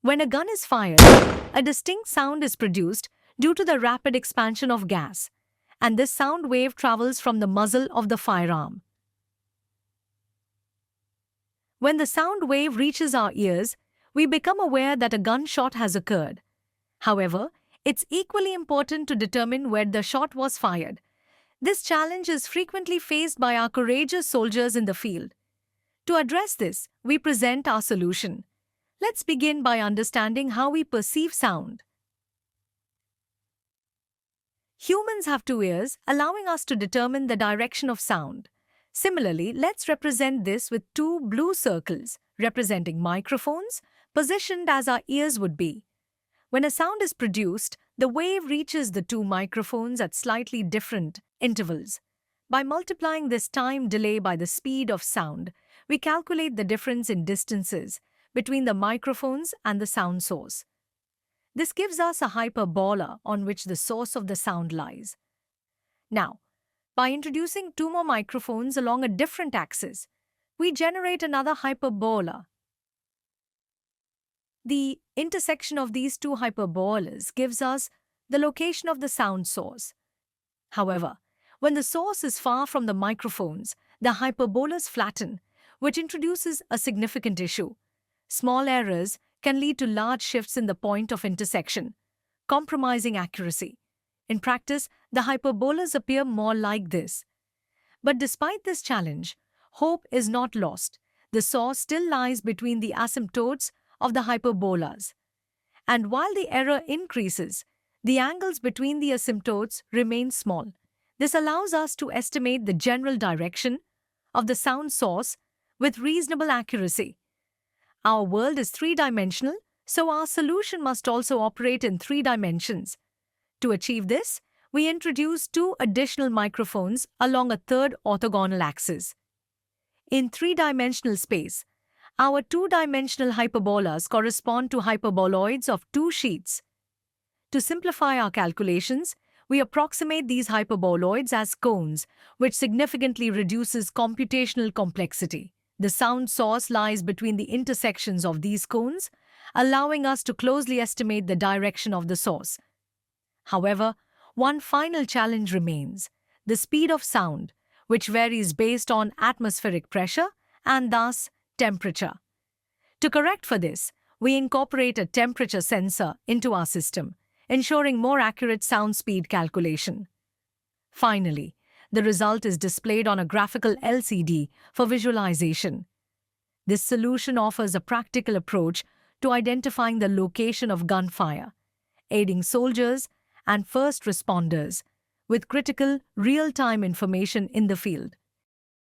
When a gun is fired, a distinct sound is produced due to the rapid expansion of gas, and this sound wave travels from the muzzle of the firearm. When the sound wave reaches our ears, we become aware that a gunshot has occurred. However, it's equally important to determine where the shot was fired. This challenge is frequently faced by our courageous soldiers in the field. To address this, we present our solution. Let's begin by understanding how we perceive sound. Humans have two ears, allowing us to determine the direction of sound. Similarly, let's represent this with two blue circles, representing microphones, positioned as our ears would be. When a sound is produced, the wave reaches the two microphones at slightly different intervals. By multiplying this time delay by the speed of sound, we calculate the difference in distances between the microphones and the sound source. This gives us a hyperbola on which the source of the sound lies. Now, by introducing two more microphones along a different axis, we generate another hyperbola. The intersection of these two hyperbolas gives us the location of the sound source. However, when the source is far from the microphones, the hyperbolas flatten, which introduces a significant issue. Small errors can lead to large shifts in the point of intersection, compromising accuracy. In practice, the hyperbolas appear more like this. But despite this challenge, hope is not lost. The source still lies between the asymptotes of the hyperbolas. And while the error increases, the angles between the asymptotes remain small. This allows us to estimate the general direction of the sound source with reasonable accuracy. Our world is three-dimensional, so our solution must also operate in three dimensions. To achieve this, we introduce two additional microphones along a third orthogonal axis. In three-dimensional space, our two-dimensional hyperbolas correspond to hyperboloids of two sheets. To simplify our calculations, we approximate these hyperboloids as cones, which significantly reduces computational complexity. The sound source lies between the intersections of these cones, allowing us to closely estimate the direction of the source. However, one final challenge remains: the speed of sound, which varies based on atmospheric pressure and thus temperature. To correct for this, we incorporate a temperature sensor into our system, ensuring more accurate sound speed calculation. Finally, the result is displayed on a graphical LCD for visualization. This solution offers a practical approach to identifying the location of gunfire, aiding soldiers and first responders with critical, real-time information in the field.